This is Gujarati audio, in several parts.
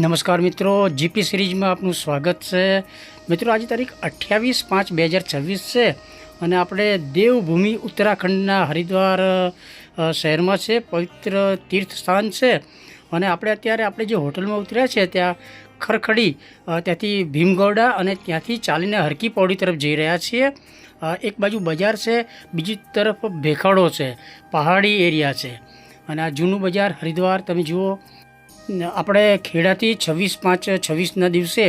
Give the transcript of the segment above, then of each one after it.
નમસ્કાર મિત્રો, જીપી સિરીઝમાં આપનું સ્વાગત છે। મિત્રો આજે તારીખ 28/5/2026 છે અને આપણે દેવભૂમિ ઉત્તરાખંડના હરિદ્વાર શહેરમાં છે। પવિત્ર તીર્થ સ્થાન છે અને આપણે અત્યારે આપણે જે હોટલમાં ઉતર્યા છે ત્યાં ખરખડી, ત્યાંથી ભીમગોડા અને ત્યાંથી ચાલીને હરકી પૌડી તરફ જઈ રહ્યા છીએ। એક બાજુ બજાર છે, બીજી તરફ ભેખાડો છે, પહાડી એરિયા છે અને આ જૂનું બજાર હરિદ્વાર તમે જુઓ। આપણે ખેડાથી 26/5/26ના દિવસે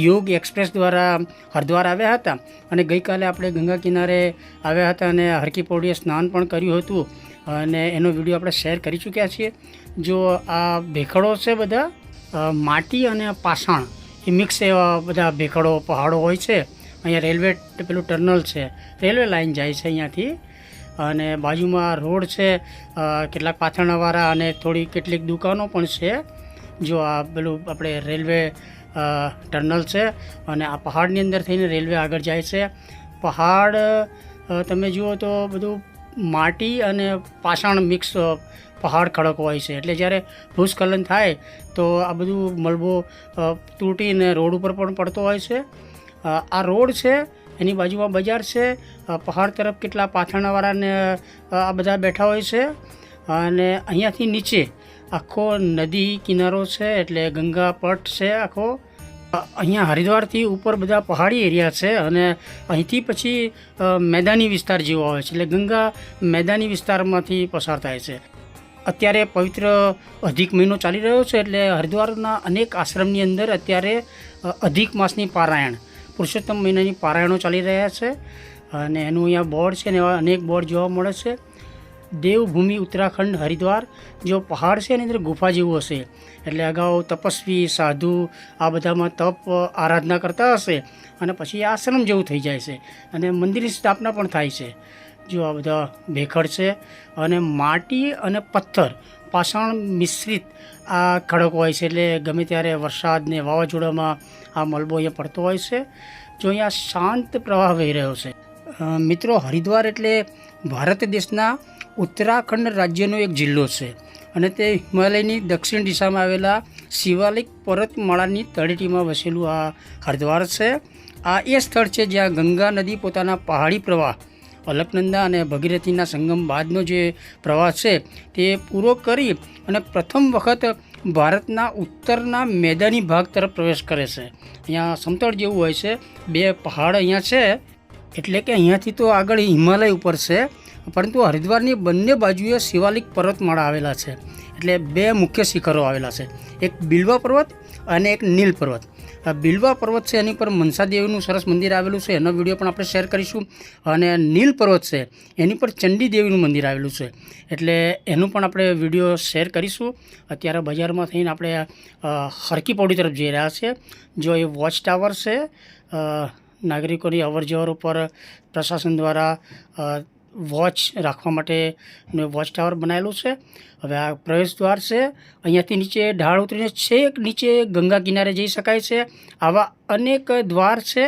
યોગ એક્સપ્રેસ દ્વારા હરિદ્વાર આવ્યા હતા અને ગઈકાલે આપણે ગંગા કિનારે આવ્યા હતા અને હરકી પૌડીએ સ્નાન પણ કર્યું હતું અને એનો વિડીયો આપણે શેર કરી ચૂક્યા છીએ। જો આ ભેખડો છે, બધા માટી અને પાષાણ એ મિક્સ એવા બધા ભેખડો પહાડો હોય છે। અહીંયા રેલવે પેલું ટર્નલ છે, રેલવે લાઇન જાય છે અહીંયાથી અને બાજુમાં રોડ છે, કેટલાક પાથરણાવાળા અને કેટલીક દુકાનો પણ છે। જો આ પેલું આપણે રેલવે ટર્નલ છે અને આ પહાડની અંદર થઈને રેલવે આગળ જાય છે। પહાડ તમે જુઓ તો બધું માટી અને પાષાણ મિક્સ પહાડ ખડક હોય છે, એટલે જ્યારે ભૂસ્ખલન થાય તો આ બધું મલબો તૂટીને રોડ ઉપર પણ પડતો હોય છે। આ રોડ છે, એની બાજુમાં બજાર છે, પહાડ તરફ કેટલા પાથરણાવાળાને આ બધા બેઠા હોય છે અને અહીંયાથી નીચે આખો નદી કિનારો છે, એટલે ગંગા પટ છે આખો। અહીંયા હરિદ્વારથી ઉપર બધા પહાડી એરિયા છે અને અહીંથી પછી મેદાની વિસ્તાર જેવો આવે છે, એટલે ગંગા મેદાની વિસ્તારમાંથી પસાર થાય છે। અત્યારે પવિત્ર અધિક મહિનો ચાલી રહ્યો છે, એટલે હરિદ્વારના અનેક આશ્રમની અંદર અત્યારે અધિક માસની પારાયણ, પુરુષોત્તમ મહિનાની પારાયણો ચાલી રહ્યા છે અને એનું અહીંયા બોર્ડ છે ને એવા અનેક બોર્ડ જોવા મળે છે। દેવભૂમિ ઉત્તરાખંડ હરિદ્વાર જો પહાડ છે એની અંદર ગુફા જેવું હશે, એટલે અગાઉ તપસ્વી સાધુ આ બધામાં તપ આરાધના કરતા હશે અને પછી આશ્રમ જેવું થઈ જાય છે અને મંદિરની સ્થાપના પણ થાય છે। જો આ બધા ભેખડ છે અને માટી અને પથ્થર પાષાણ મિશ્રિત આ ખડક હોય છે, એટલે ગમે ત્યારે વરસાદ ને વાવાઝોડામાં આ મલબો અહીંયા પડતો હોય છે। જો અહીંયા શાંત પ્રવાહ વહી રહ્યો છે। મિત્રો, હરિદ્વાર એટલે ભારત દેશના ઉત્તરાખંડ રાજ્યનો એક જિલ્લો છે અને તે હિમાલયની દક્ષિણ દિશામાં આવેલા શિવાલિક પર્વતમાળાની તળેટીમાં વસેલું આ હરિદ્વાર છે। આ એ સ્થળ છે જ્યાં ગંગા નદી પોતાના પહાડી પ્રવાહ અલકનંદા અને ભગીરથીના સંગમ બાદનો જે પ્રવાહ છે તે પૂરો કરી અને પ્રથમ વખત ભારતના ઉત્તરના મેદાની ભાગ તરફ પ્રવેશ કરે છે। અહીંયા સમતળ જેવું હોય છે, બે પહાડ અહીંયા છે, એટલે કે અહીંયાથી તો આગળ હિમાલય ઉપર છે, પરંતુ હરિદ્વારની બંને બાજુએ શિવાલિક પર્વતમાળા આવેલા છે, એટલે બે મુખ્ય શિખરો આવેલા છે, એક બિલ્વા પર્વત અને એક નીલ પર્વત। બિલ્વા પર્વત છે એની પર મનસાદેવીનું સરસ મંદિર આવેલું છે, એનો વિડીયો પણ આપણે શેર કરીશું અને નીલ પર્વત છે એની પર ચંડીદેવીનું મંદિર આવેલું છે, એટલે એનું પણ આપણે વિડીયો શેર કરીશું। અત્યારે બજારમાં થઈને આપણે હરકી પૌડી તરફ જઈ રહ્યા છીએ। જો એ વોચ ટાવર છે, નાગરિકોની અવર જવર ઉપર પ્રશાસન દ્વારા વોચ રાખવા માટે વોચ ટાવર બનાવેલું છે। હવે આ પ્રવેશ દ્વાર છે, અહીંયાથી નીચે ઢાળ ઉતરીને છેક નીચે ગંગા કિનારે જઈ શકાય છે। આવા અનેક દ્વાર છે।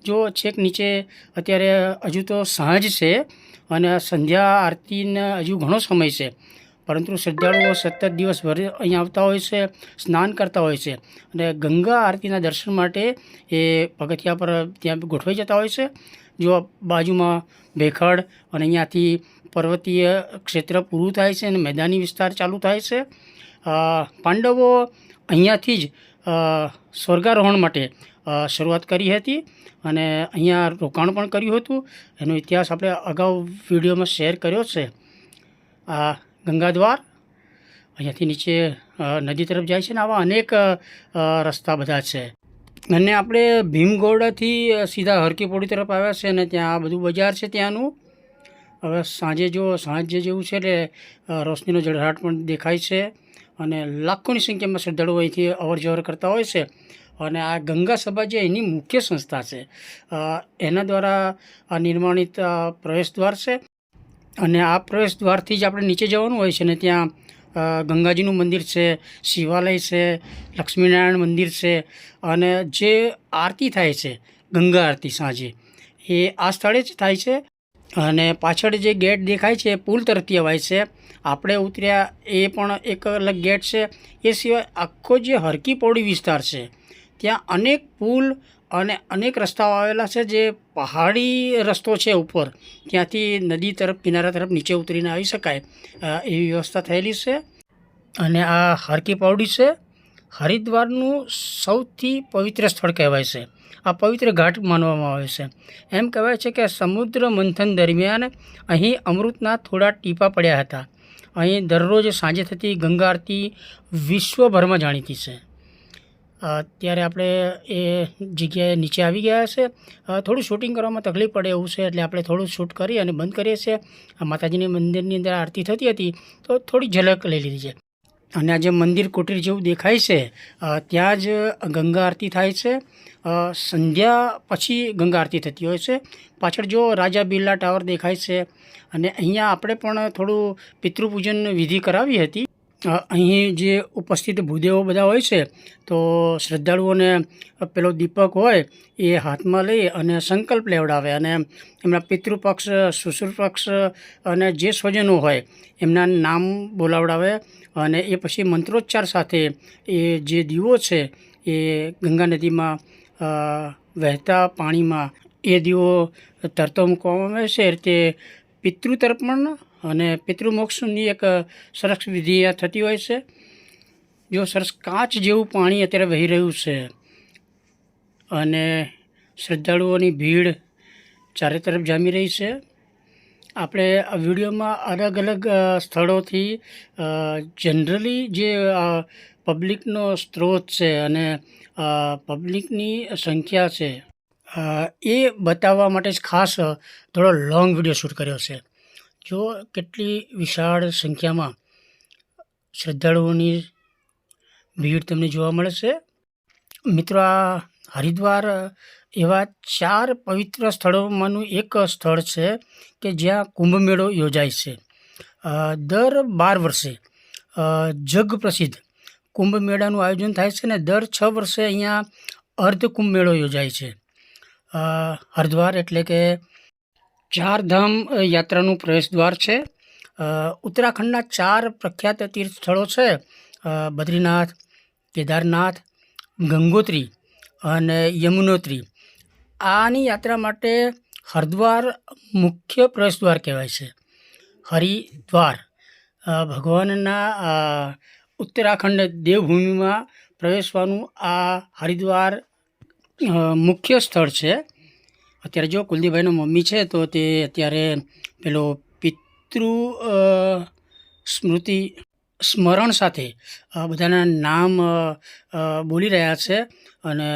જો છેક નીચે અત્યારે હજુ તો સાંજ છે અને સંધ્યા આરતીને હજુ ઘણો સમય છે, પરંતુ શ્રદ્ધાળુઓ સતત દિવસભર અહીંયા આવતા હોય છે, સ્નાન કરતા હોય છે અને ગંગા આરતીના દર્શન માટે એ પગથિયા પર ત્યાં ગોઠવાઈ જતા હોય છે। જો બાજુમાં ભેખડ અને અહીંયાથી પર્વતીય ક્ષેત્ર પૂરું થાય છે અને મેદાની વિસ્તાર ચાલુ થાય છે। પાંડવો અહીંયાથી જ સ્વર્ગારોહણ માટે શરૂઆત કરી હતી અને અહીંયા રોકાણ પણ કર્યું હતું, એનો ઇતિહાસ આપણે અગાઉ વિડીયોમાં શેર કર્યો છે। આ ગંગાદ્વાર અહીંયાથી નીચે નદી તરફ જાય છે ને આવા અનેક રસ્તા બધા છે અને આપણે ભીમગોડાથી સીધા હરકી પૌડી તરફ આવ્યા છે અને ત્યાં આ બધું બજાર છે ત્યાંનું। હવે સાંજે જેવું છે એટલે રોશનીનો ઝળહળાટ પણ દેખાય છે અને લાખોની સંખ્યામાં શ્રદ્ધાળુઓ અહીંથી અવર જવર કરતા હોય છે અને આ ગંગા સભા જે એની મુખ્ય સંસ્થા છે એના દ્વારા આ નિર્માણિત પ્રવેશ દ્વાર છે અને આ પ્રવેશ દ્વારથી જ આપણે નીચે જવાનું હોય છે ને ત્યાં ગંગાજીનું મંદિર છે, શિવાલય છે, લક્ષ્મીનારાયણ મંદિર છે અને જે આરતી થાય છે ગંગા આરતી સાંજે એ આ સ્થળે જ થાય છે। અને પાછળ જે ગેટ દેખાય છે એ પુલ તરફથી અવાય છે. આપણે ઉતર્યા એ પણ એક અલગ ગેટ છે. એ સિવાય આખો જે હરકી પૌડી વિસ્તાર છે ત્યાં અનેક પુલ અને અનેક રસ્તાઓ આવેલા છે. જે પહાડી રસ્તો છે ઉપર, ત્યાંથી નદી તરફ કિનારા તરફ નીચે ઉતરીને આવી શકાય એવી વ્યવસ્થા થયેલી છે. અને આ હરકી પૌડી છે હરિદ્વારનું સૌથી પવિત્ર સ્થળ કહેવાય છે. આ પવિત્ર ઘાટ માનવામાં આવે છે. એમ કહેવાય છે કે સમુદ્ર મંથન દરમિયાન અહીં અમૃતના થોડા ટીપા પડ્યા હતા. અહીં દરરોજ સાંજે થતી ગંગા આરતી વિશ્વભરમાં જાણીતી છે. અત્યારે આપણે એ જગ્યાએ નીચે આવી ગયા છે. થોડું શૂટિંગ કરવામાં તકલીફ પડે એવું છે, એટલે આપણે થોડું શૂટ કરી અને બંધ કરીએ છીએ. માતાજીની મંદિરની અંદર આરતી થતી હતી તો થોડી ઝલક લઈ લીધી છે. અને આ જે મંદિર કુટીર જેવું દેખાય છે ત્યાં જ ગંગા આરતી થાય છે. સંધ્યા પછી ગંગા આરતી થતી હોય છે. પાછળ જો રાજા બિરલા ટાવર દેખાય છે. અને અહીંયા આપણે પણ થોડું પિતૃપૂજન વિધિ કરાવી હતી. અહીં જે ઉપસ્થિત ભૂદેવો બધા હોય છે તો શ્રદ્ધાળુઓને પેલો દીપક હોય એ હાથમાં લઈ અને સંકલ્પ લેવડાવે અને એમના પિતૃપક્ષ, સુસુરપક્ષ અને જે સ્વજનો હોય એમના નામ બોલાવડાવે. અને એ પછી મંત્રોચ્ચાર સાથે એ જે દીવો છે એ ગંગા નદીમાં વહેતા પાણીમાં એ દીવો તરતો મૂકવામાં આવે છે. એ રીતે પિતૃતર્પણ અને પિતૃમોક્ષની એક સરસ વિધિ થતી હોય છે. જો સરસ કાચ જેવું પાણી અત્યારે વહી રહ્યું છે અને શ્રદ્ધાળુઓની ભીડ ચારે તરફ જામી રહી છે. આપણે આ વિડીયોમાં અલગ અલગ સ્થળોથી જનરલી જે પબ્લિકનો સ્ત્રોત છે અને પબ્લિકની સંખ્યા છે એ બતાવવા માટે જ ખાસ થોડો લોંગ વિડીયો શૂટ કર્યો છે. જો કેટલી વિશાળ સંખ્યામાં શ્રદ્ધાળુઓની ભીડ તમને જોવા મળે છે. મિત્રો, આ હરિદ્વાર એવા 4 પવિત્ર સ્થળોમાંનું એક સ્થળ છે કે જ્યાં કુંભ મેળો યોજાય છે. દર 12 વર્ષે જગ પ્રસિદ્ધ કુંભ મેળાનું આયોજન થાય છે. ને દર 6 વર્ષે અહીંયા અર્ધ કુંભ મેળો યોજાય છે. હરિદ્વાર એટલે કે 4 ધામ યાત્રાનું પ્રવેશ દ્વાર છે. ઉત્તરાખંડના 4 પ્રખ્યાત તીર્થ સ્થળો છે: બદ્રીનાથ, કેદારનાથ, ગંગોત્રી અને યમુનોત્રી. આની યાત્રા માટે હરિદ્વાર મુખ્ય પ્રવેશ દ્વાર કહેવાય છે. હરિદ્વાર ભગવાનના ઉત્તરાખંડ દેવભૂમિમાં પ્રવેશવાનું આ હરિદ્વાર મુખ્ય સ્થળ છે. અત્યારે જો કુલદીપભાઈનો મમ્મી છે તો તે અત્યારે પેલો પિતૃ સ્મરણ સાથે બધાના નામ બોલી રહ્યા છે અને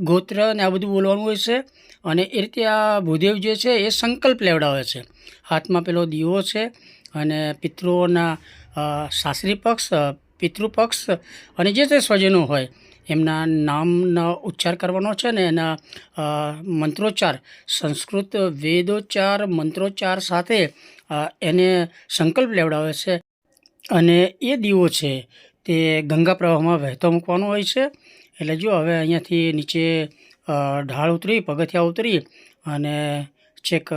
ગોત્ર ને આ બધું બોલવાનું હોય છે. અને એ રીતે આ ભૂદેવ જે છે એ સંકલ્પ લેવડાવે છે. હાથમાં પેલો દીવો છે અને પિતૃઓના સાસરી પક્ષ, પિતૃપક્ષ અને જે તે સ્વજનો હોય એમના નામનો ઉચ્ચાર કરવાનો છે ને એના મંત્રોચ્ચાર, સંસ્કૃત વેદોચ્ચાર મંત્રોચ્ચાર સાથે એને સંકલ્પ લેવડાવે છે. અને એ દીવો છે તે ગંગા પ્રવાહમાં વહેતો મૂકવાનો હોય છે. એટલે જો હવે અહીંયાથી નીચે ઢાળ ઉતરી, પગથિયા ઉતરી અને છેક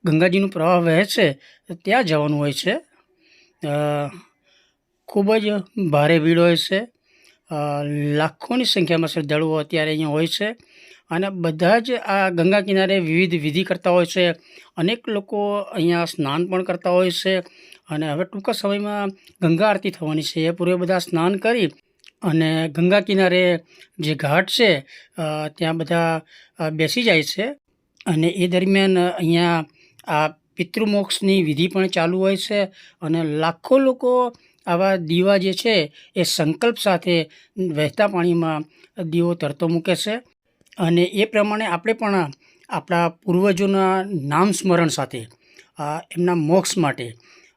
ગંગાજીનું પ્રવાહ વહે છે ત્યાં જવાનું હોય છે. ખૂબ જ ભારે ભીડ હોય છે. લાખોની સંખ્યામાં શ્રદ્ધાળુઓ અત્યારે અહીંયા હોય છે. અને બધા જ આ ગંગા કિનારે વિવિધ વિધિ કરતા હોય છે. અનેક લોકો અહીંયા સ્નાન પણ કરતા હોય છે. અને હવે ટૂંક સમયમાં ગંગા આરતી થવાની છે. એ પૂર્વે બધા સ્નાન કરી અને ગંગા કિનારે જે ઘાટ છે ત્યાં બધા બેસી જાય છે. અને એ દરમિયાન અહીંયા આ પિતૃમોક્ષની વિધિ પણ ચાલુ હોય છે. અને લાખો લોકો આવા દીવા જે છે એ સંકલ્પ સાથે વહેતા પાણીમાં દીવો તરતો મૂકે છે. અને એ પ્રમાણે આપણે પણ આપણા પૂર્વજોના નામ સ્મરણ સાથે એમના મોક્ષ માટે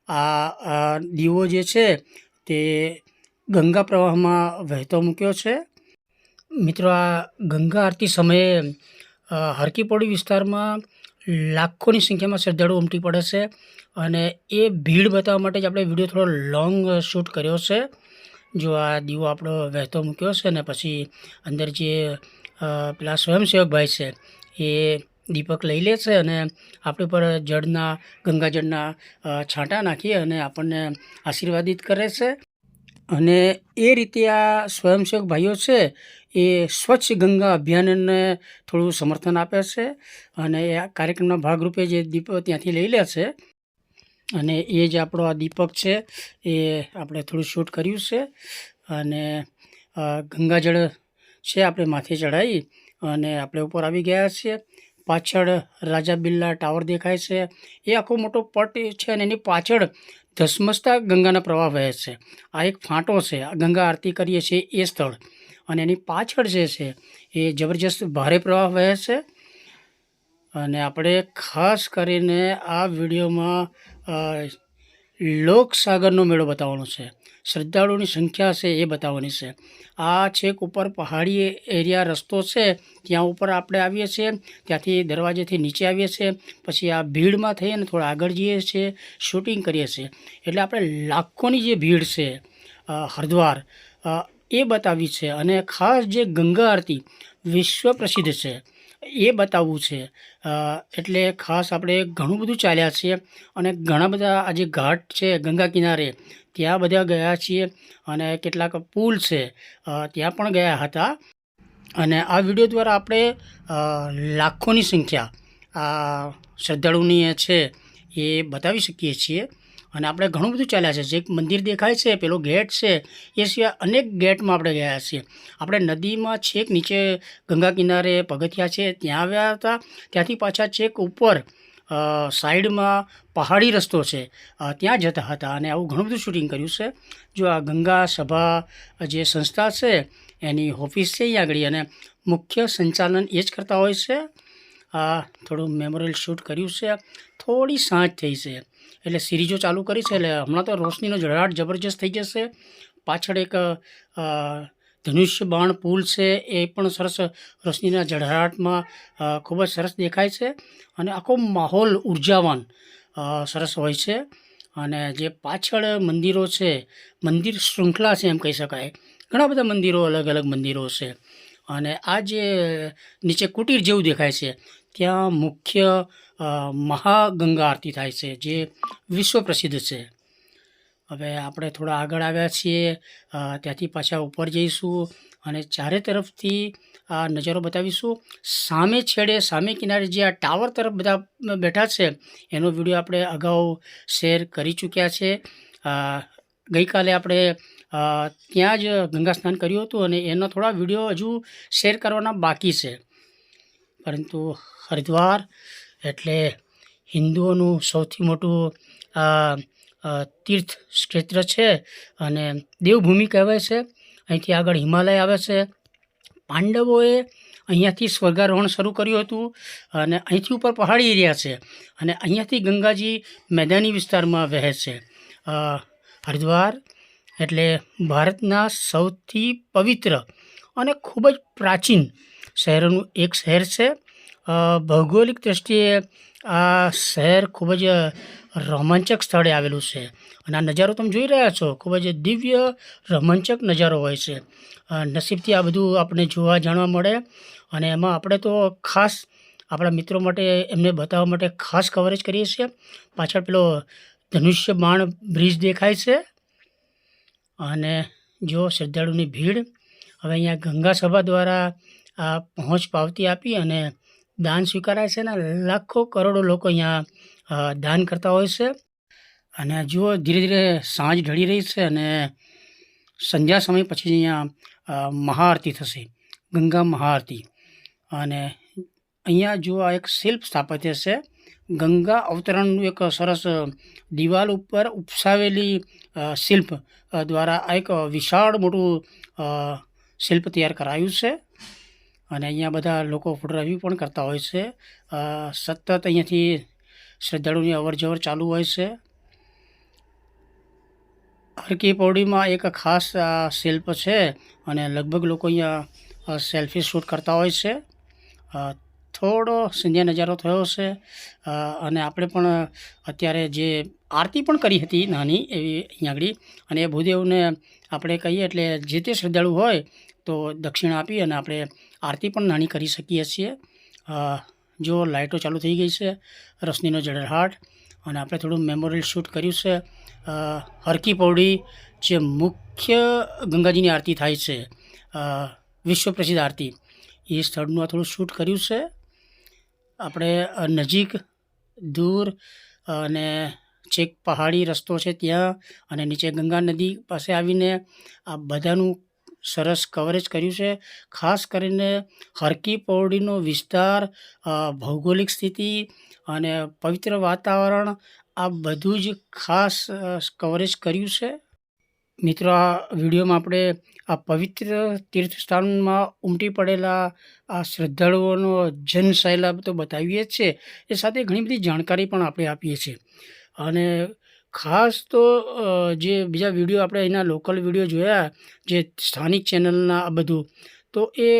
આ દીવો જે છે તે ગંગા પ્રવાહમાં વહેતો મૂક્યો છે. મિત્રો, આ ગંગા આરતી સમયે હરકી પૌડી વિસ્તારમાં લાખોની સંખ્યામાં શ્રદ્ધાળુઓ ઉમટી પડે છે. અને એ ભીડ બતાવવા માટે જ આપણે વિડીયો થોડો લોંગ શૂટ કર્યો છે. જો આ દીવો આપણો વહેતો મૂક્યો છે ને પછી અંદર જે પેલા સ્વયંસેવક ભાઈ છે એ દીપક લઈ લે છે અને આપણી પર ગંગાજળના છાંટા નાખી અને આપણને આશીર્વાદિત કરે છે. અને એ રીતે આ સ્વયંસેવક ભાઈઓ છે એ સ્વચ્છ ગંગા અભિયાનને થોડું સમર્થન આપે છે અને આ કાર્યક્રમના ભાગરૂપે જે દીપક ત્યાંથી લઈ લે છે. અને એ જ આપણો આ દીપક છે એ આપણે થોડું શૂટ કર્યું છે. અને ગંગાજળ છે આપણે માથે ચડાવી અને આપણે ઉપર આવી ગયા છીએ. પાછળ રાજા બિરલા ટાવર દેખાય છે. એ આખો મોટો પટ છે અને એની પાછળ ધસમસતા ગંગાના પ્રવાહ વહે છે. આ એક ફાંટો છે, ગંગા આરતી કરીએ છીએ એ સ્થળ. અને એની પાછળ જે છે એ જબરજસ્ત ભારે પ્રવાહ વહે છે. અને આપણે ખાસ કરીને આ વિડીયોમાં લોકસાગરનો મેળો બતાવવાનો છે. શ્રદ્ધાળુઓની સંખ્યા છે એ બતાવવાની છે. આ છેક ઉપર પહાડી એરિયા રસ્તો છે, ત્યાં ઉપર આપણે આવીએ છીએ. ત્યાંથી દરવાજેથી નીચે આવીએ છીએ, પછી આ ભીડમાં થઈ અને થોડા આગળ જઈએ છીએ, શૂટિંગ કરીએ છીએ. એટલે આપણે લાખોની જે ભીડ છે હરિદ્વાર એ બતાવી છે. અને ખાસ જે ગંગા આરતી વિશ્વ પ્રસિદ્ધ છે એ બતાવવું છે. એટલે ખાસ આપણે ઘણું બધું ચાલ્યા છીએ અને ઘણા બધા આ જે ઘાટ છે ગંગા કિનારે ત્યાં બધા ગયા છીએ. અને કેટલાક પુલ છે ત્યાં પણ ગયા હતા. અને આ વિડીયો દ્વારા આપણે લાખોની સંખ્યા આ શ્રદ્ધાળુની છે એ બતાવી શકીએ છીએ. અને આપણે ઘણું બધું ચાલ્યા છે. જે મંદિર દેખાય છે પેલો ગેટ છે એ સિવાય અનેક ગેટમાં આપણે ગયા છીએ. આપણે નદીમાં છેક નીચે ગંગા કિનારે પગથિયા છે ત્યાં આવ્યા હતા. ત્યાંથી પાછા છેક ઉપર સાઈડમાં પહાડી રસ્તો છે ત્યાં જતા હતા. અને આવું ઘણું બધું શૂટિંગ કર્યું છે. જો આ ગંગા સભા જે સંસ્થા છે એની ઓફિસ છે અહીંયા આગળ અને મુખ્ય સંચાલન એ જ કરતા હોય છે. આ થોડું મેમોરિયલ શૂટ કર્યું છે. થોડી સાંજ થઈ છે એટલે સિરીજો ચાલુ કરી છે એટલે હમણાં તો રોશનીનો ઝળાટ જબરજસ્ત થઈ જશે. પાછળ એક ધનુષ્ય બાણ પુલ છે એ પણ સરસ રોશનીના ઝળહળાટમાં ખૂબ જ સરસ દેખાય છે. અને આખો માહોલ ઉર્જાવાન સરસ હોય છે. અને જે પાછળ મંદિરો છે, મંદિર શૃંખલા છે એમ કહી શકાય. ઘણા બધા મંદિરો, અલગ અલગ મંદિરો છે. અને આ જે નીચે કુટીર જેવું દેખાય છે ત્યાં મુખ્ય મહાગંગા આરતી થાય છે જે વિશ્વ પ્રસિદ્ધ છે. હવે આપણે થોડા આગળ આવ્યા છીએ, ત્યાંથી પાછા ઉપર જઈશું અને ચારે તરફથી આ નજારો બતાવીશું. સામે છેડે, સામે કિનારે જે આ ટાવર તરફ બધા બેઠા છે એનો વિડીયો આપણે અગાઉ શેર કરી ચૂક્યા છે. ગઈકાલે આપણે ત્યાં જ ગંગા સ્નાન કર્યું હતું અને એના થોડા વિડીયો હજુ શેર કરવાના બાકી છે. પરંતુ હરિદ્વાર એટલે હિન્દુઓનું સૌથી મોટું તીર્થ ક્ષેત્ર છે અને દેવભૂમિ કહેવાય છે. અહીંથી આગળ હિમાલય આવે છે. પાંડવોએ અહીંયાથી સ્વર્ગારોહણ શરૂ કર્યું હતું અને અહીંથી ઉપર પહાડી એરિયા છે અને અહીંયાથી ગંગાજી મેદાની વિસ્તારમાં વહે છે. હરિદ્વાર એટલે ભારતના સૌથી પવિત્ર અને ખૂબ જ પ્રાચીન શહેરોનું એક શહેર છે. ભૌગોલિક દ્રષ્ટિએ આ શહેર ખૂબ જ રોમાંચક સ્થળે આવેલું છે. અને આ નજારો તમે જોઈ રહ્યા છો, ખૂબ જ દિવ્ય રોમાંચક નજારો હોય છે. નસીબથી આ બધું આપણે જોવા જાણવા મળે. અને એમાં આપણે તો ખાસ આપણા મિત્રો માટે એમને બતાવવા માટે ખાસ કવરેજ કરીએ છીએ. પાછળ પેલો ધનુષ્ય બાણ બ્રિજ દેખાય છે. અને જો શ્રદ્ધાળુની ભીડ. હવે અહીંયા ગંગા સભા દ્વારા આ પહોંચ પાવતી આપી અને દાન સ્વીકારાય છે. ને લાખો કરોડો લોકો અહીંયા દાન કરતા હોય છે. અને જુઓ ધીરે ધીરે સાંજ ઢળી રહી છે અને સંધ્યા સમય પછી અહીંયા મહાઆરતી થશે, ગંગા મહાઆરતી. અને અહીંયા જુઓ આ એક શિલ્પ સ્થાપત્ય છે. ગંગા અવતરણનું એક સરસ દિવાલ ઉપર ઉપસાવેલી શિલ્પ દ્વારા આ એક વિશાળ મોટું શિલ્પ તૈયાર કરાયું છે. અને અહીંયા બધા લોકો ફોટોગ્રાફી પણ કરતા હોય છે. સતત અહીંયાથી શ્રદ્ધાળુની અવર જવર ચાલુ હોય છે. હરકી પૌડીમાં એક ખાસ શિલ્પ છે અને લગભગ લોકો અહીંયા સેલ્ફી શૂટ કરતા હોય છે. થોડો સંધ્યા નજારો થયો છે. અને આપણે પણ અત્યારે જે આરતી પણ કરી હતી નાની એવી અહીંયા આગળ. અને એ ભૂદેવને આપણે કહીએ એટલે જે તે શ્રદ્ધાળુ હોય તો દક્ષિણા આપી અને આપણે આરતી પણ નાની કરી શકીએ છીએ. જો લાઇટો ચાલુ થઈ ગઈ છે, રોશનીનો જળહળાટ, અને આપણે થોડું મેમોરિયલ શૂટ કર્યું છે. હરકી પૌડી જે મુખ્ય ગંગાજીની આરતી થાય છે, વિશ્વ પ્રસિદ્ધ આરતી, એ સ્થળનું આ થોડું શૂટ કર્યું છે. આપણે નજીક, દૂર અને છેક પહાડી રસ્તો છે ત્યાં, અને નીચે ગંગા નદી પાસે આવીને આ બધાનું સરસ કવરેજ કર્યું છે. ખાસ કરીને હરકી પૌડીનો વિસ્તાર, ભૌગોલિક સ્થિતિ અને પવિત્ર વાતાવરણ, આ બધું જ ખાસ કવરેજ કર્યું છે. મિત્રો, આ વિડીયોમાં આપણે આ પવિત્ર તીર્થસ્થાનમાં ઉમટી પડેલા આ શ્રદ્ધાળુઓનો જનસૈલાબ તો બતાવીએ જ છીએ, એ સાથે ઘણી બધી જાણકારી પણ આપણે આપીએ છીએ. અને ખાસ તો જે બીજા વિડીયો આપણે અહીંના લોકલ વિડીયો જોયા, જે સ્થાનિક ચેનલના આ બધું, તો એ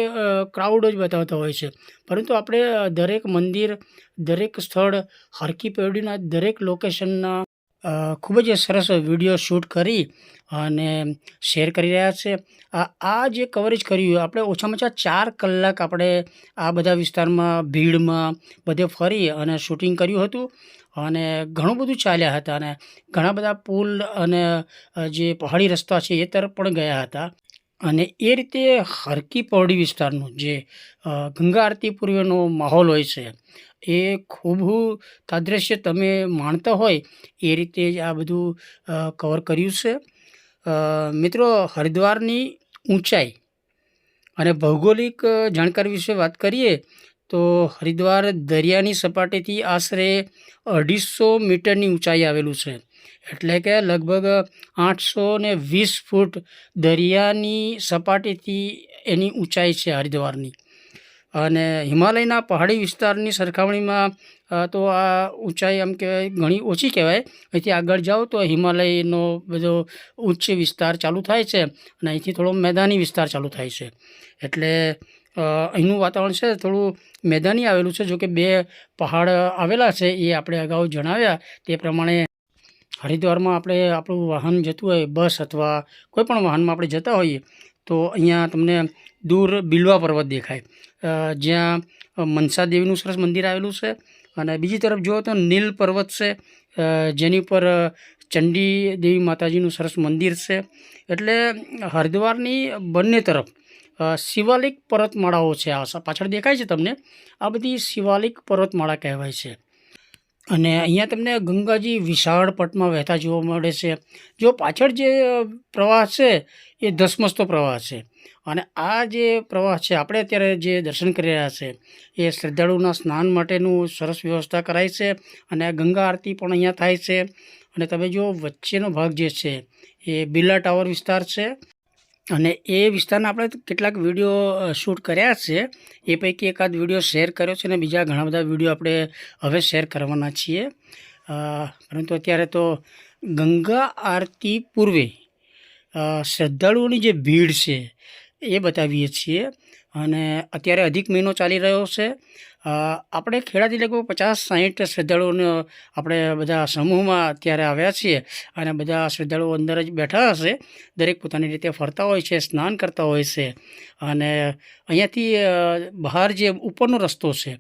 ક્રાઉડ જ બતાવતા હોય છે. પરંતુ આપણે દરેક મંદિર, દરેક સ્થળ, હરકી પૌડીના દરેક લોકેશનના ખૂબ જ સરસ વિડીયો શૂટ કરી અને શેર કરી રહ્યા છે. આ જે કવરેજ કર્યું, આપણે ઓછામાં ઓછા 4 કલાક આપણે આ બધા વિસ્તારમાં, ભીડમાં બધે ફરી અને શૂટિંગ કર્યું હતું. અને ઘણું બધું ચાલ્યા હતા, અને ઘણા બધા પુલ અને જે પહાડી રસ્તા છે એ તરફ પણ ગયા હતા. અને એ રીતે હરકી પૌડી વિસ્તારનું જે ગંગા આરતી પૂર્વેનો માહોલ હોય છે, એ ખૂબ તાદ્રશ્ય તમે માણતા હોય એ રીતે જ આ બધું કવર કર્યું છે. મિત્રો, હરિદ્વારની ઊંચાઈ અને ભૌગોલિક જાણકારી વિશે વાત કરીએ તો હરિદ્વાર દરિયાની સપાટીથી આશરે 250 મીટરની ઊંચાઈ આવેલું છે. એટલે કે લગભગ 820 ફૂટ દરિયાની સપાટીથી એની ઊંચાઈ છે હરિદ્વારની. અને હિમાલયના પહાડી વિસ્તારની સરખામણીમાં તો આ ઊંચાઈ આમ કહેવાય ઘણી ઓછી કહેવાય. અહીંથી આગળ જાઓ તો હિમાલયનો બધો ઉચ્ચ વિસ્તાર ચાલુ થાય છે, અને અહીંથી થોડો મેદાની વિસ્તાર ચાલુ થાય છે. એટલે અહીંનું વાતાવરણ છે થોડું મેદાની આવેલું છે. જોકે 2 પહાડ આવેલા છે, એ આપણે અગાઉ જણાવ્યા તે પ્રમાણે. હરિદ્વારમાં આપણે આપણું વાહન જતું હોય, બસ અથવા કોઈ પણ વાહનમાં આપણે જતા હોઈએ, તો અહીંયા તમને દૂર બિલવા પર્વત દેખાય, જ્યાં મનસા દેવીનું સરસ મંદિર આવેલું છે. અને બીજી તરફ જુઓ તો નીલ પર્વત છે, જેની ઉપર ચંડી દેવી માતાજીનું સરસ મંદિર છે. એટલે હરિદ્વારની બંને તરફ શિવાલિક પર્વતમાળાઓ છે. આ પાછળ દેખાય છે તમને, આ બધી શિવાલિક પર્વતમાળા કહેવાય છે. અને અહીંયા તમને ગંગાજી વિશાળ પટમાં વહેતા જોવા મળે છે. જો પાછળ જે પ્રવાહ છે એ ધસમસતો પ્રવાહ છે, અને આ જે પ્રવાહ છે, આપણે અત્યારે જે દર્શન કરી રહ્યા છે, એ શ્રદ્ધાળુના સ્નાન માટેનું સરસ વ્યવસ્થા કરાઈ છે. અને ગંગા આરતી પણ અહીંયા થાય છે. અને તમે જો વચ્ચેનો ભાગ જે છે એ બિરલા ટાવર વિસ્તાર છે, અને એ વિસ્તારના આપણે કેટલાક વિડીયો શૂટ કર્યા છે. એ પૈકી એકાદ વિડીયો શેર કર્યો છે, અને બીજા ઘણા બધા વિડીયો આપણે હવે શેર કરવાના છીએ. પરંતુ અત્યારે તો ગંગા આરતી પૂર્વે શ્રદ્ધાળુઓની જે ભીડ છે એ બતાવીએ છીએ. અને અત્યારે અધિક મહિનો ચાલી રહ્યો છે. આપણે ખેડાથી લગભગ 50-60 શ્રદ્ધાળુઓને આપણે બધા સમૂહમાં અત્યારે આવ્યા છીએ. અને બધા શ્રદ્ધાળુઓ અંદર જ બેઠા હશે, દરેક પોતાની રીતે ફરતા હોય છે, સ્નાન કરતા હોય છે. અને અહીંયાથી બહાર જે ઉપરનો રસ્તો છે,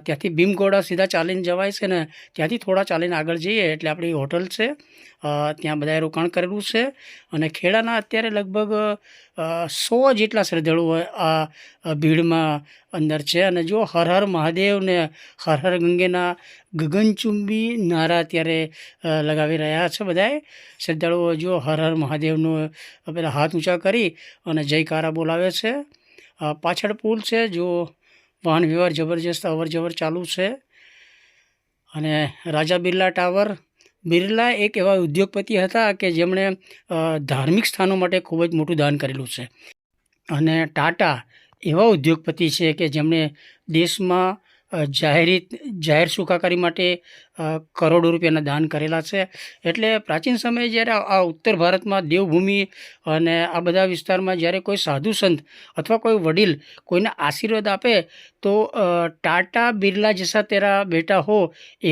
ત્યાંથી ભીમગોડા સીધા ચાલીને જવાય છે, ને ત્યાંથી થોડા ચાલીને આગળ જઈએ એટલે આપણી હોટલ છે, ત્યાં બધાએ રોકાણ કરેલું છે. અને ખેડાના અત્યારે લગભગ 100 જેટલા શ્રદ્ધાળુઓ આ ભીડમાં અંદર છે. અને જો હર હર મહાદેવ ને હર હર ગંગેના ગગનચુંબી નારા અત્યારે લગાવી રહ્યા છે બધાએ શ્રદ્ધાળુઓ. જો હર હર મહાદેવનો પેલા હાથ ઊંચા કરી અને જયકારા બોલાવે છે. પાછળ પુલ છે, જો વાહન વ્યવહાર જબરજસ્ત અવર જવર ચાલુ છે. અને રાજા બિરલા ટાવર, બિરલા એક એવા ઉદ્યોગપતિ હતા કે જેમણે ધાર્મિક સ્થાનો માટે ખૂબ જ મોટું દાન કરેલું છે. અને ટાટા એવા ઉદ્યોગપતિ છે કે જેમણે દેશમાં જાહેર સુખાકારી માટે કરોડો રૂપિયાના દાન કરેલા છે. એટલે પ્રાચીન સમયે જ્યારે આ ઉત્તર ભારતમાં દેવભૂમિ અને આ બધા વિસ્તારમાં જ્યારે કોઈ સાધુ સંત અથવા કોઈ વડીલ કોઈને આશીર્વાદ આપે તો ટાટા બિરલા જૈસા તેરા બેટા હો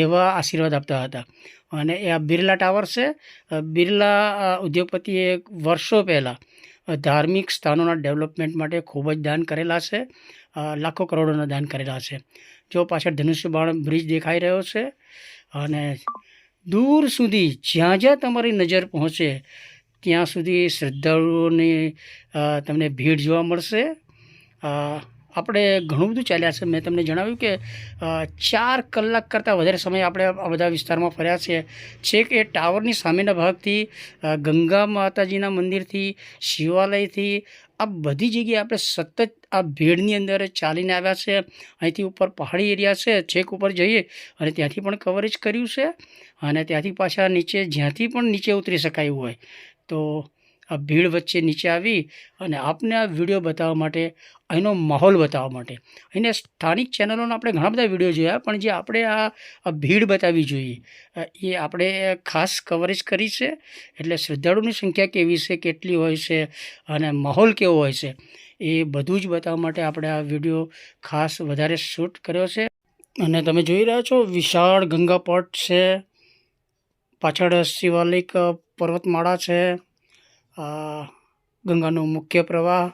એવા આશીર્વાદ આપતા હતા. અને એ આ બિરલા ટાવર છે. બિરલા ઉદ્યોગપતિએ વર્ષો પહેલાં ધાર્મિક સ્થાનોના ડેવલપમેન્ટ માટે ખૂબ જ દાન કરેલા છે. લાખો કરોડોના દાન કરેલા છે. જો પાછળ ધનુષ્ય બાણ બ્રિજ દેખાઈ રહ્યો છે અને દૂર સુધી જ્યાં જ્યાં તમારી નજર પહોંચે ત્યાં સુધી શ્રદ્ધાળુઓની તમને ભીડ જોવા મળશે. આપણે ઘણું બધું ચાલ્યા છે. મેં તમને જણાવ્યું કે 4 કલાક કરતાં વધારે સમય આપણે આ બધા વિસ્તારમાં ફર્યા છે. છેક એ ટાવરની સામેના ભાગથી ગંગા માતાજીના મંદિરથી શિવાલયથી આ બધી જગ્યાએ આપણે સતત આ ભીડની અંદર ચાલીને આવ્યા છે. અહીંથી ઉપર પહાડી એરિયા છે, છેક ઉપર જઈએ અને ત્યાંથી પણ કવરેજ કર્યું છે અને ત્યાંથી પાછા નીચે જ્યાંથી પણ નીચે ઉતરી શકાય એવું હોય તો આ ભીડ વચ્ચે નીચે આવી અને આપને આ વિડીયો બતાવવા માટે, અહીંનો માહોલ બતાવવા માટે, અહીંના સ્થાનિક ચેનલોના આપણે ઘણા બધા વિડીયો જોયા, પણ જે આપણે આ ભીડ બતાવવી જોઈએ એ આપણે ખાસ કવરેજ કરી છે. એટલે શ્રદ્ધાળુની સંખ્યા કેવી છે, કેટલી હોય છે અને માહોલ કેવો હોય છે એ બધું જ બતાવવા માટે આપણે આ વિડીયો ખાસ વધારે શૂટ કર્યો છે. અને તમે જોઈ રહ્યા છો વિશાળ ગંગા પટ છે, પાછળ શિવાલિક પર્વતમાળા છે, ગંગાનો મુખ્ય પ્રવાહ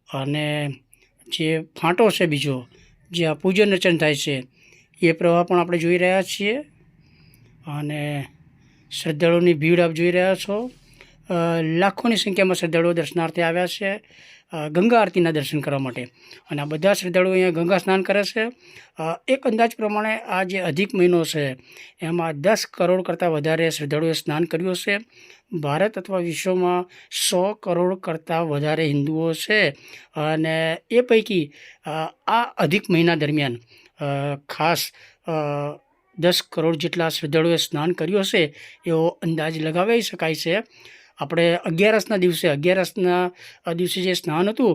અને જે ફાંટો છે બીજો જ્યાં પૂજન અર્ચન થાય છે એ પ્રવાહ પણ આપણે જોઈ રહ્યા છીએ. અને શ્રદ્ધાળુઓની ભીડ આપ જોઈ રહ્યા છો. લાખોની સંખ્યામાં શ્રદ્ધાળુઓ દર્શનાર્થે આવ્યા છે ગંગા આરતીના દર્શન કરવા માટે. અને આ બધા શ્રદ્ધાળુઓ અહીંયા ગંગા સ્નાન કરે છે. એક અંદાજ પ્રમાણે આ જે અધિક મહિનો છે એમાં 10 કરોડ કરતાં વધારે શ્રદ્ધાળુઓએ સ્નાન કર્યું છે. ભારત અથવા વિશ્વમાં 100 કરોડ કરતાં વધારે હિન્દુઓ છે અને એ પૈકી આ અધિક મહિના દરમિયાન ખાસ 10 કરોડ જેટલા શ્રદ્ધાળુઓએ સ્નાન કર્યું હશે એવો અંદાજ લગાવી શકાય છે. આપણે અગિયારસના દિવસે જે સ્નાન હતું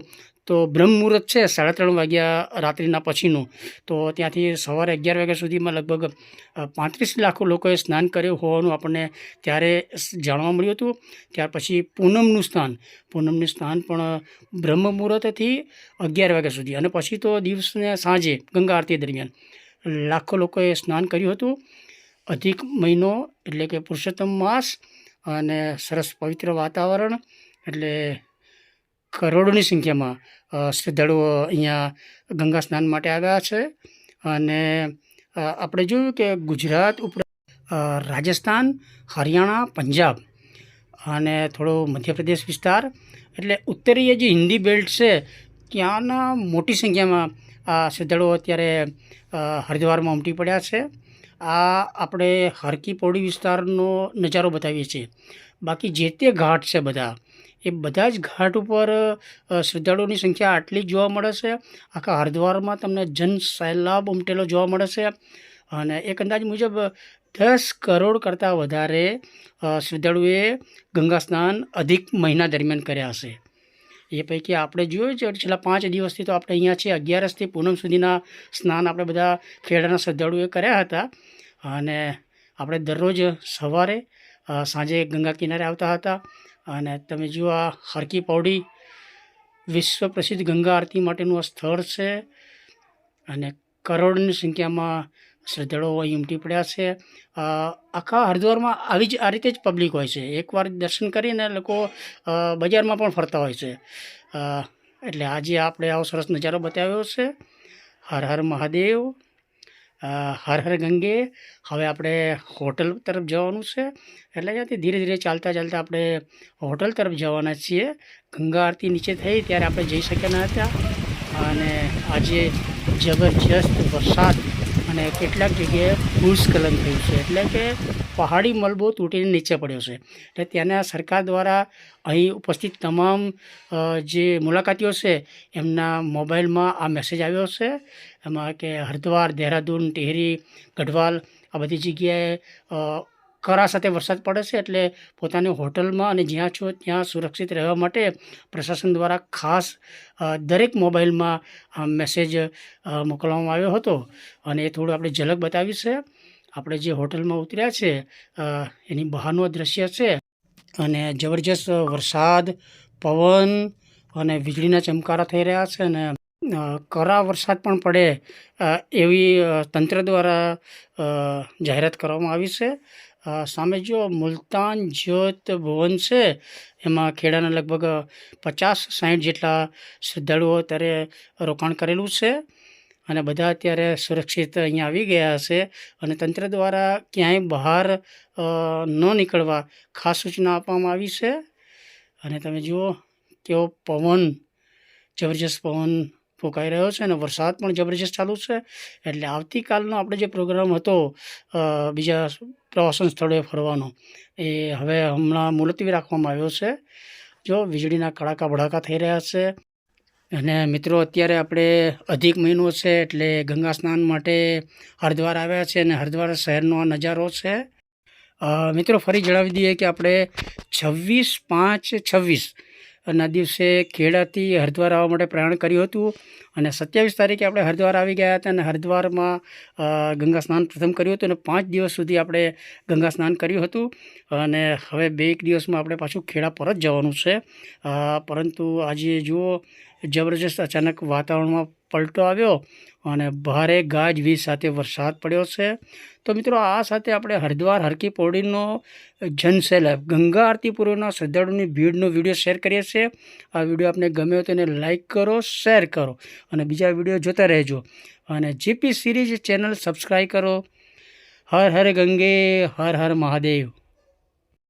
તો બ્રહ્મ મુહૂર્ત છે 3:30 વાગ્યા રાત્રિના પછીનું, તો ત્યાંથી સવારે 11 વાગ્યા સુધીમાં લગભગ 35 લાખ લોકોએ સ્નાન કર્યું હોવાનું આપણને ત્યારે જાણવા મળ્યું હતું. ત્યાર પછી પૂનમનું સ્નાન પણ બ્રહ્મ મુહૂર્તથી 11 વાગ્યા સુધી અને પછી તો દિવસને સાંજે ગંગા આરતી દરમિયાન લાખો લોકોએ સ્નાન કર્યું હતું. અધિક મહિનો એટલે કે પુરુષોત્તમ માસ અને સરસ પવિત્ર વાતાવરણ એટલે કરોડોની સંખ્યામાં શ્રદ્ધાળુઓ અહીંયા ગંગા સ્નાન માટે આવ્યા છે. અને આપણે જોયું કે ગુજરાત ઉપરાંત રાજસ્થાન, હરિયાણા, પંજાબ અને થોડો મધ્યપ્રદેશ વિસ્તાર એટલે ઉત્તરીય જે હિન્દી બેલ્ટ છે ત્યાંના મોટી સંખ્યામાં આ શ્રદ્ધાળુઓ અત્યારે હરિદ્વારમાં ઉમટી પડ્યા છે. આ આપણે હરકી પૌડી વિસ્તારનો નજારો બતાવીએ છીએ. બાકી જે તે ઘાટ છે બધા જ ઘાટ ઉપર શ્રદ્ધાળુઓની સંખ્યા આટલી જ જોવા મળે છે. આખા હરિદ્વારમાં તમને જન સૈલાબ ઉમટેલો જોવા મળે છે. અને એક અંદાજ મુજબ 10 કરોડ કરતાં વધારે શ્રદ્ધાળુએ ગંગા સ્નાન અધિક મહિના દરમિયાન કર્યા હશે. એ પૈકી આપણે જોયું છે છેલ્લા 5 દિવસથી તો આપણે અહીંયા છીએ. 11થી પૂનમ સુધીના સ્નાન આપણે બધા ખેડાના શ્રદ્ધાળુએ કર્યા હતા. અને આપણે દરરોજ સવારે સાંજે ગંગા કિનારે આવતા હતા. અને તમે જુઓ આ હરકી પૌડી વિશ્વ પ્રસિદ્ધ ગંગા આરતી માટેનું આ સ્થળ છે અને કરોડોની સંખ્યામાં શ્રદ્ધાળુઓ અહીં ઉમટી પડ્યા છે. આખા હરિદ્વારમાં આ રીતે જ પબ્લિક હોય છે. એકવાર દર્શન કરીને લોકો બજારમાં પણ ફરતા હોય છે. એટલે આજે આપણે આવો સરસ નજારો બતાવ્યો છે. હર હર મહાદેવ, હર હર ગંગે. હવે આપણે હોટલ તરફ જવાનું છે એટલે ત્યાંથી ધીરે ધીરે ચાલતા આપણે હોટલ તરફ જવાના છીએ. ગંગા આરતી નીચે થઈ ત્યારે આપણે જઈ શક્યા ન હતા અને આજે જબરજસ્ત વરસાદ અને કેટલાક જગ્યાએ ભૂસ્ખલન થયું છે એટલે કે પહાડી મલબો તૂટીને નીચે પડ્યો છે. એટલે ત્યાંના સરકાર દ્વારા અહીં ઉપસ્થિત તમામ જે મુલાકાતીઓ છે એમના મોબાઈલમાં આ મેસેજ આવ્યો છે એમાં કે હરિદ્વાર, દહેરાદૂન, ટિહરી, ગઢવાલ આ બધી જગ્યાએ કરા સાથે વરસાદ પડે છે એટલે પોતાની હોટલમાં અને જ્યાં છો ત્યાં સુરક્ષિત રહેવા માટે પ્રશાસન દ્વારા ખાસ દરેક મોબાઈલમાં મેસેજ મોકલવામાં આવ્યો હતો. અને એ થોડું આપણે ઝલક બતાવી છે. આપણે જે હોટલમાં ઉતર્યા છે એની બહારનું દૃશ્ય છે અને જબરજસ્ત વરસાદ, પવન અને વીજળીના ચમકારા થઈ રહ્યા છે અને કરા વરસાદ પણ પડે એવી તંત્ર દ્વારા જાહેરાત કરવામાં આવી છે. સામે જો મુલતાન જ્યોત ભવન છે, એમાં ખેડાના લગભગ 50-60 જેટલા શ્રદ્ધાળુઓ અત્યારે રોકાણ કરેલું છે અને બધા અત્યારે સુરક્ષિત અહીંયા આવી ગયા હશે અને તંત્ર દ્વારા ક્યાંય બહાર ન નીકળવા ખાસ સૂચના આપવામાં આવી છે. અને તમે જુઓ કેવો પવન, જબરજસ્ત પવન ફૂંકાઈ રહ્યો છે અને વરસાદ પણ જબરજસ્ત ચાલુ છે. એટલે આવતીકાલનો આપણે જે પ્રોગ્રામ હતો બીજા પ્રવાસન સ્થળોએ ફરવાનો, એ હવે હમણાં મુલતવી રાખવામાં આવ્યો છે. જો વીજળીના કડાકા ભડાકા થઈ રહ્યા છે. અને મિત્રો અત્યારે આપણે અધિક મહિનો છે એટલે ગંગા સ્નાન માટે હરિદ્વાર આવ્યા છે અને હરિદ્વાર શહેરનો આ નજારો છે. મિત્રો ફરી જણાવી દઈએ કે આપણે 26/5/26 ના દિવસે ખેડાથી હરિદ્વાર આવવા માટે પ્રયાણ કર્યું હતું અને 27 તારીખે આપણે હરિદ્વાર આવી ગયા હતા અને હરિદ્વારમાં ગંગા સ્નાન પ્રથમ કર્યું હતું અને 5 દિવસ સુધી આપણે ગંગા સ્નાન કર્યું હતું અને હવે 2 દિવસમાં આપણે પાછું ખેડા પરત જવાનું છે. પરંતુ આજે જુઓ જબરજસ્ત અચાનક વાતાવરણમાં પલટો આવ્યો અને ભારે ગાજવીજ સાથે વરસાદ પડ્યો છે. તો મિત્રો આ સાથે આપણે હરિદ્વાર હરકી પૌડીનો જનસેલાબ ગંગા આરતી પૂર્વના શ્રદ્ધાળુની ભીડનો વિડીયો શેર કરીએ છીએ. આ વિડીયો આપને ગમ્યો તો એને લાઇક કરો, શેર કરો અને બીજા વિડીયો જોતા રહેજો અને જીપી સિરીઝ ચેનલ સબસ્ક્રાઈબ કરો. હર હર ગંગે, હર હર મહાદેવ.